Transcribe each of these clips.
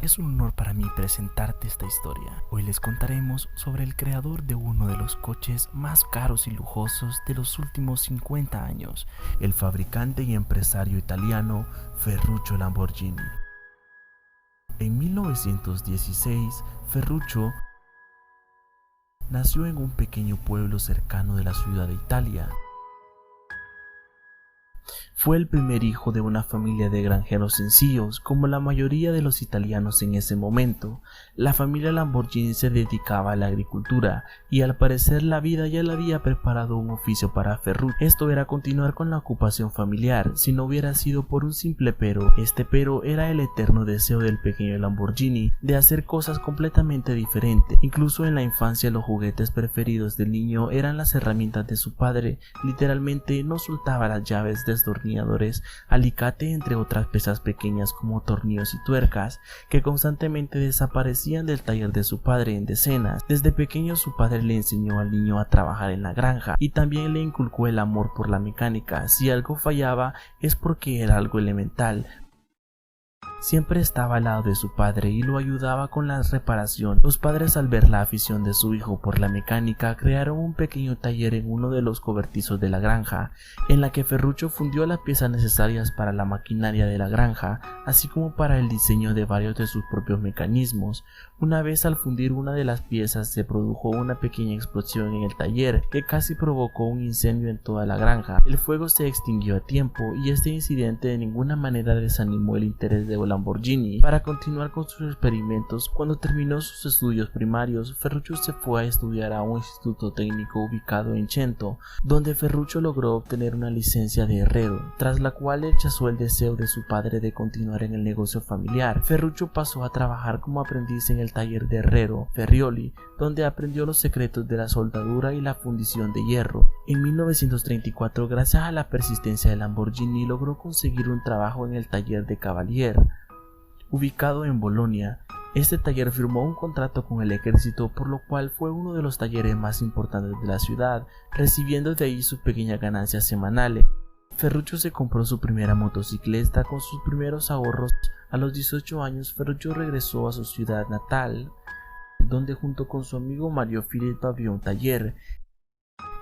Es un honor para mí presentarte esta historia. Hoy les contaremos sobre el creador de uno de los coches más caros y lujosos de los últimos 50 años, el fabricante y empresario italiano Ferruccio Lamborghini. En 1916, Ferruccio nació en un pequeño pueblo cercano de la ciudad de Italia. Fue el primer hijo de una familia de granjeros sencillos, como la mayoría de los italianos en ese momento. La familia Lamborghini se dedicaba a la agricultura y al parecer la vida ya le había preparado un oficio para Ferruccio. Esto era continuar con la ocupación familiar, si no hubiera sido por un simple pero. Este pero era el eterno deseo del pequeño Lamborghini de hacer cosas completamente diferentes. Incluso en la infancia los juguetes preferidos del niño eran las herramientas de su padre. Literalmente no soltaba las llaves, destornilladores, alicate, entre otras piezas pequeñas como tornillos y tuercas que constantemente desaparecían del taller de su padre en decenas. Desde pequeño su padre le enseñó al niño a trabajar en la granja y también le inculcó el amor por la mecánica. Si algo fallaba es porque era algo elemental. Siempre estaba al lado de su padre y lo ayudaba con la reparación. Los padres, al ver la afición de su hijo por la mecánica, crearon un pequeño taller en uno de los cobertizos de la granja, en la que Ferruccio fundió las piezas necesarias para la maquinaria de la granja, así como para el diseño de varios de sus propios mecanismos. Una vez, al fundir una de las piezas, se produjo una pequeña explosión en el taller que casi provocó un incendio en toda la granja. El fuego se extinguió a tiempo y este incidente de ninguna manera desanimó el interés de Lamborghini para continuar con sus experimentos. Cuando terminó sus estudios primarios, Ferruccio se fue a estudiar a un instituto técnico ubicado en Cento, donde Ferruccio logró obtener una licencia de herrero, tras la cual rechazó el deseo de su padre de continuar en el negocio familiar. Ferruccio pasó a trabajar como aprendiz en el taller de herrero Ferrioli, donde aprendió los secretos de la soldadura y la fundición de hierro. En 1934, gracias a la persistencia de Lamborghini, logró conseguir un trabajo en el taller de Cavalier, ubicado en Bolonia. Este taller firmó un contrato con el ejército, por lo cual fue uno de los talleres más importantes de la ciudad, recibiendo de ahí sus pequeñas ganancias semanales. Ferruccio se compró su primera motocicleta con sus primeros ahorros. A los 18 años, Ferruccio regresó a su ciudad natal, donde junto con su amigo Mario Filippo abrió un taller.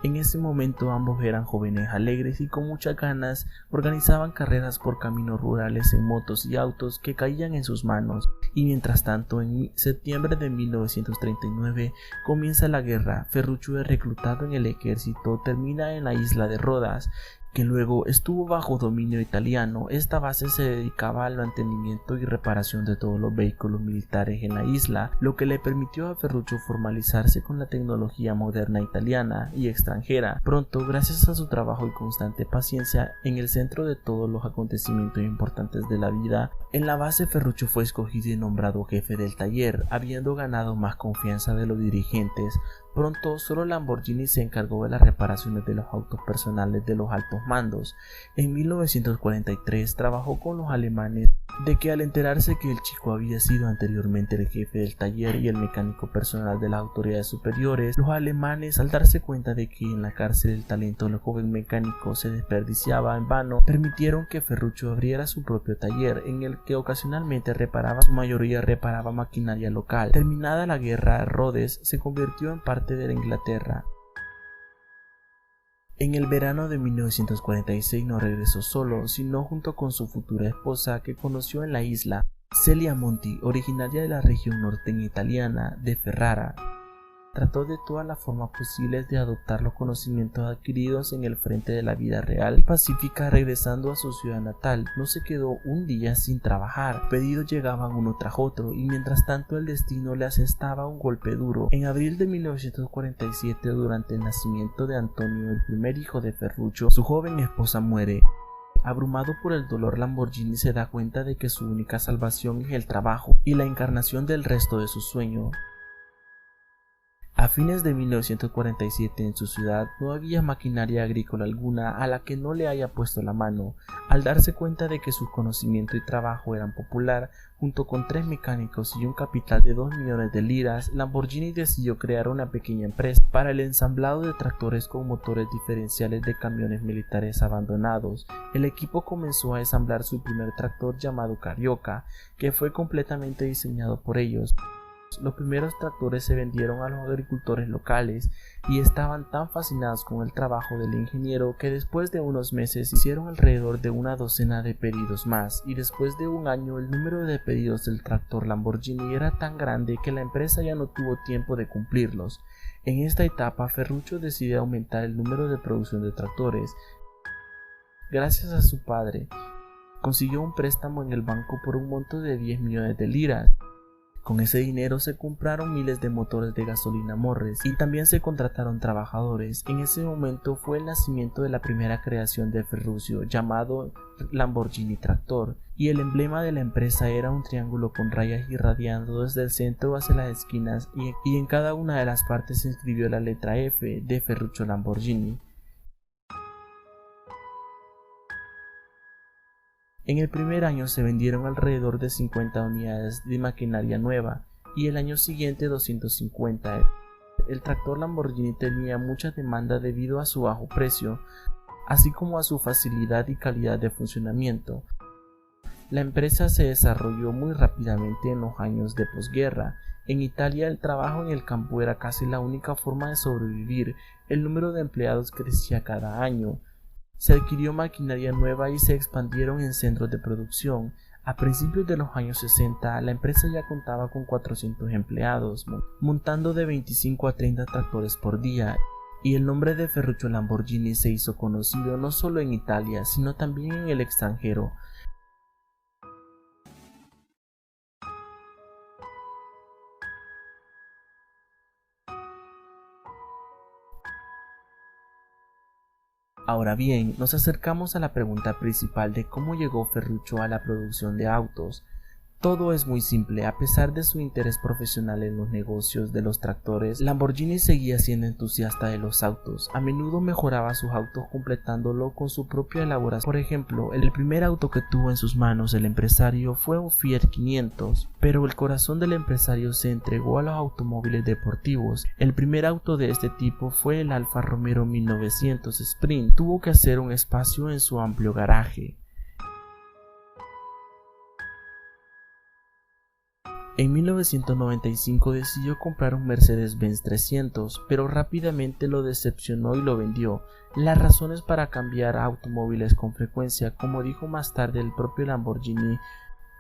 En ese momento ambos eran jóvenes alegres y con muchas ganas organizaban carreras por caminos rurales en motos y autos que caían en sus manos. Y mientras tanto, en septiembre de 1939 comienza la guerra. Ferruccio es reclutado en el ejército, termina en la isla de Rodas, que luego estuvo bajo dominio italiano. Esta base se dedicaba al mantenimiento y reparación de todos los vehículos militares en la isla, lo que le permitió a Ferruccio formalizarse con la tecnología moderna italiana y extranjera. Pronto, gracias a su trabajo y constante paciencia en el centro de todos los acontecimientos importantes de la vida, en la base Ferruccio fue escogido y nombrado jefe del taller, habiendo ganado más confianza de los dirigentes. Pronto, solo Lamborghini se encargó de las reparaciones de los autos personales de los altos mandos. En 1943 trabajó con los alemanes, de que al enterarse que el chico había sido anteriormente el jefe del taller y el mecánico personal de las autoridades superiores, los alemanes, al darse cuenta de que en la cárcel el talento del joven mecánico se desperdiciaba en vano, permitieron que Ferruccio abriera su propio taller, en el que ocasionalmente reparaba, su mayoría reparaba maquinaria local. Terminada la guerra, Rhodes se convirtió en parte de la Inglaterra. En el verano de 1946 no regresó solo, sino junto con su futura esposa, que conoció en la isla, Celia Monti, originaria de la región norteña italiana de Ferrara. Trató de todas las formas posibles de adoptar los conocimientos adquiridos en el frente de la vida real y pacífica. Regresando a su ciudad natal, no se quedó un día sin trabajar. Pedidos llegaban uno tras otro y mientras tanto el destino le asestaba un golpe duro. En abril de 1947, durante el nacimiento de Antonio, el primer hijo de Ferruccio, su joven esposa muere. Abrumado por el dolor, Lamborghini se da cuenta de que su única salvación es el trabajo y la encarnación del resto de su sueño. A fines de 1947 en su ciudad no había maquinaria agrícola alguna a la que no le haya puesto la mano. Al darse cuenta de que su conocimiento y trabajo eran popular, junto con 3 mecánicos y un capital de 2 millones de liras, Lamborghini decidió crear una pequeña empresa para el ensamblado de tractores con motores diferenciales de camiones militares abandonados. El equipo comenzó a ensamblar su primer tractor llamado Carioca, que fue completamente diseñado por ellos. Los primeros tractores se vendieron a los agricultores locales y estaban tan fascinados con el trabajo del ingeniero que después de unos meses hicieron alrededor de una docena de pedidos más, y después de un año el número de pedidos del tractor Lamborghini era tan grande que la empresa ya no tuvo tiempo de cumplirlos. En esta etapa, Ferruccio decide aumentar el número de producción de tractores. Gracias a su padre, consiguió un préstamo en el banco por un monto de 10 millones de liras. Con ese dinero se compraron miles de motores de gasolina Morris y también se contrataron trabajadores. En ese momento fue el nacimiento de la primera creación de Ferruccio, llamado Lamborghini Tractor, y el emblema de la empresa era un triángulo con rayas irradiando desde el centro hacia las esquinas, y en cada una de las partes se inscribió la letra F de Ferruccio Lamborghini. En el primer año se vendieron alrededor de 50 unidades de maquinaria nueva y el año siguiente 250. El tractor Lamborghini tenía mucha demanda debido a su bajo precio, así como a su facilidad y calidad de funcionamiento. La empresa se desarrolló muy rápidamente en los años de posguerra. En Italia el trabajo en el campo era casi la única forma de sobrevivir. El número de empleados crecía cada año. Se adquirió maquinaria nueva y se expandieron en centros de producción. A principios de los años 60, la empresa ya contaba con 400 empleados, montando de 25 a 30 tractores por día, y el nombre de Ferruccio Lamborghini se hizo conocido no solo en Italia, sino también en el extranjero. Ahora bien, nos acercamos a la pregunta principal de cómo llegó Ferruccio a la producción de autos. Todo es muy simple. A pesar de su interés profesional en los negocios de los tractores, Lamborghini seguía siendo entusiasta de los autos. A menudo mejoraba sus autos completándolo con su propia elaboración. Por ejemplo, el primer auto que tuvo en sus manos el empresario fue un Fiat 500, pero el corazón del empresario se entregó a los automóviles deportivos. El primer auto de este tipo fue el Alfa Romeo 1900 Sprint. Tuvo que hacer un espacio en su amplio garaje. En 1995 decidió comprar un Mercedes-Benz 300, pero rápidamente lo decepcionó y lo vendió. Las razones para cambiar a automóviles con frecuencia, como dijo más tarde el propio Lamborghini,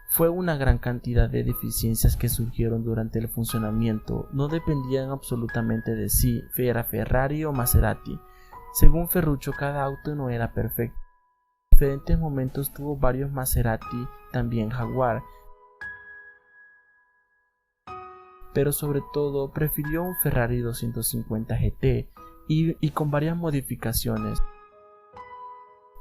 fue una gran cantidad de deficiencias que surgieron durante el funcionamiento. No dependían absolutamente de si era Ferrari o Maserati. Según Ferruccio, cada auto no era perfecto. En diferentes momentos tuvo varios Maserati, también Jaguar, pero sobre todo prefirió un Ferrari 250 GT y con varias modificaciones.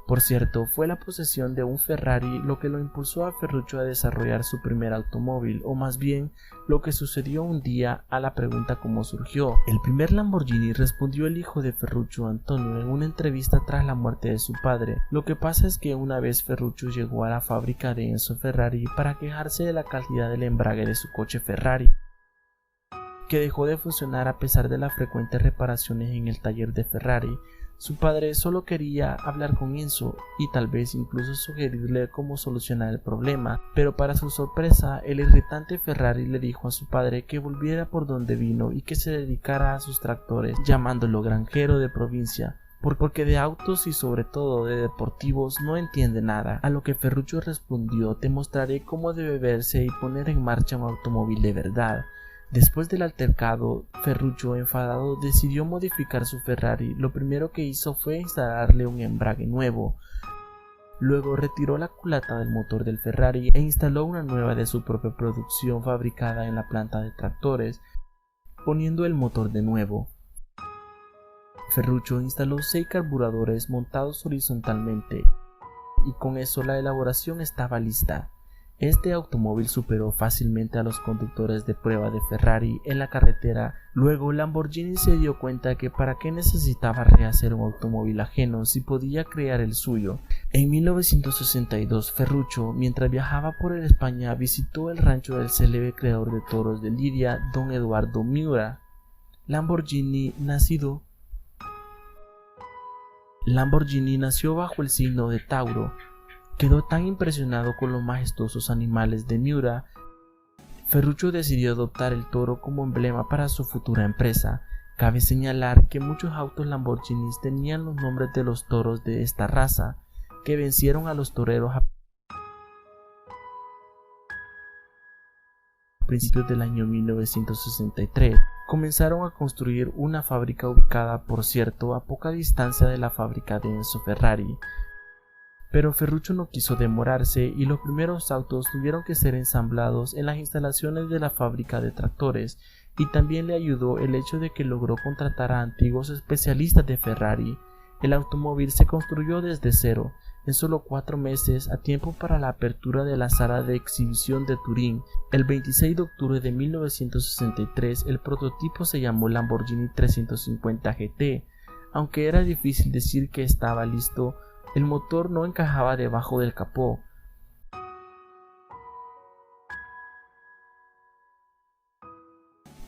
Por cierto, fue la posesión de un Ferrari lo que lo impulsó a Ferruccio a desarrollar su primer automóvil, o más bien, lo que sucedió un día. A la pregunta cómo surgió el primer Lamborghini, respondió el hijo de Ferruccio, Antonio, en una entrevista tras la muerte de su padre. Lo que pasa es que una vez Ferruccio llegó a la fábrica de Enzo Ferrari para quejarse de la calidad del embrague de su coche Ferrari, que dejó de funcionar a pesar de las frecuentes reparaciones en el taller de Ferrari. Su padre solo quería hablar con Enzo y tal vez incluso sugerirle cómo solucionar el problema, pero para su sorpresa, el irritante Ferrari le dijo a su padre que volviera por donde vino y que se dedicara a sus tractores, llamándolo granjero de provincia, porque de autos y sobre todo de deportivos no entiende nada. A lo que Ferruccio respondió: te mostraré cómo debe verse y poner en marcha un automóvil de verdad. Después del altercado, Ferruccio, enfadado, decidió modificar su Ferrari. Lo primero que hizo fue instalarle un embrague nuevo. Luego retiró la culata del motor del Ferrari e instaló una nueva de su propia producción fabricada en la planta de tractores, poniendo el motor de nuevo. Ferruccio instaló 6 carburadores montados horizontalmente y con eso la elaboración estaba lista. Este automóvil superó fácilmente a los conductores de prueba de Ferrari en la carretera. Luego Lamborghini se dio cuenta que para qué necesitaba rehacer un automóvil ajeno si podía crear el suyo. En 1962 Ferruccio, mientras viajaba por España, visitó el rancho del célebre creador de toros de Lidia, don Eduardo Miura. Lamborghini nació bajo el signo de Tauro. Quedó tan impresionado con los majestuosos animales de Miura, Ferruccio decidió adoptar el toro como emblema para su futura empresa. Cabe señalar que muchos autos Lamborghini tenían los nombres de los toros de esta raza, que vencieron a los toreros a principios del año 1963. Comenzaron a construir una fábrica ubicada, por cierto, a poca distancia de la fábrica de Enzo Ferrari. Pero Ferruccio no quiso demorarse y los primeros autos tuvieron que ser ensamblados en las instalaciones de la fábrica de tractores, y también le ayudó el hecho de que logró contratar a antiguos especialistas de Ferrari. El automóvil se construyó desde cero, en solo 4 meses, a tiempo para la apertura de la sala de exhibición de Turín. El 26 de octubre de 1963 el prototipo se llamó Lamborghini 350 GT. Aunque era difícil decir que estaba listo, el motor no encajaba debajo del capó.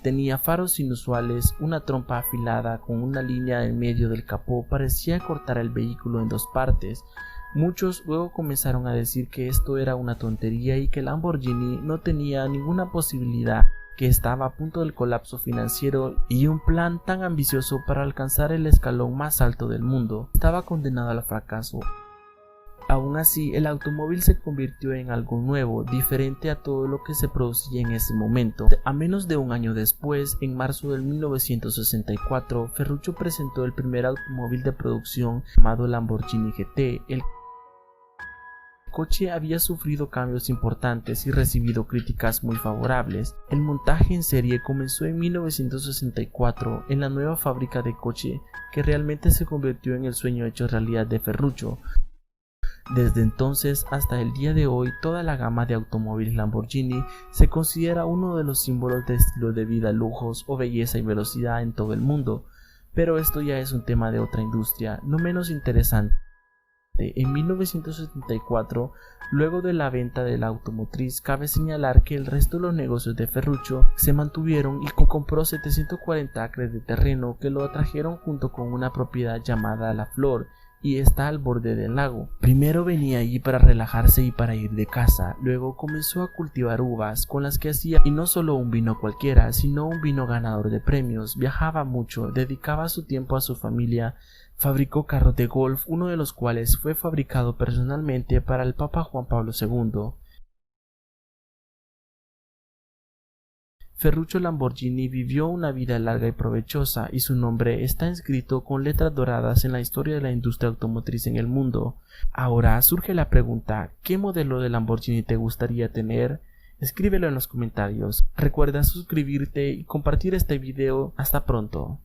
Tenía faros inusuales, una trompa afilada con una línea en medio del capó parecía cortar el vehículo en 2 partes. Muchos luego comenzaron a decir que esto era una tontería y que Lamborghini no tenía ninguna posibilidad, que estaba a punto del colapso financiero y un plan tan ambicioso para alcanzar el escalón más alto del mundo estaba condenado al fracaso. Aún así, el automóvil se convirtió en algo nuevo, diferente a todo lo que se producía en ese momento. A menos de un año después, en marzo de 1964, Ferruccio presentó el primer automóvil de producción llamado Lamborghini GT. El coche había sufrido cambios importantes y recibido críticas muy favorables. El montaje en serie comenzó en 1964 en la nueva fábrica de coche, que realmente se convirtió en el sueño hecho realidad de Ferruccio. Desde entonces hasta el día de hoy, toda la gama de automóviles Lamborghini se considera uno de los símbolos de estilo de vida, lujos o belleza y velocidad en todo el mundo. Pero esto ya es un tema de otra industria, no menos interesante. En 1974, luego de la venta de la automotriz, cabe señalar que el resto de los negocios de Ferruccio se mantuvieron y compró 740 acres de terreno que lo atrajeron junto con una propiedad llamada La Flor, y está al borde del lago. Primero venía allí para relajarse y para ir de caza, luego comenzó a cultivar uvas con las que hacía, y no solo un vino cualquiera, sino un vino ganador de premios. Viajaba mucho, dedicaba su tiempo a su familia, fabricó carros de golf, uno de los cuales fue fabricado personalmente para el Papa Juan Pablo II. Ferruccio Lamborghini vivió una vida larga y provechosa, y su nombre está inscrito con letras doradas en la historia de la industria automotriz en el mundo. Ahora surge la pregunta: ¿qué modelo de Lamborghini te gustaría tener? Escríbelo en los comentarios. Recuerda suscribirte y compartir este video. Hasta pronto.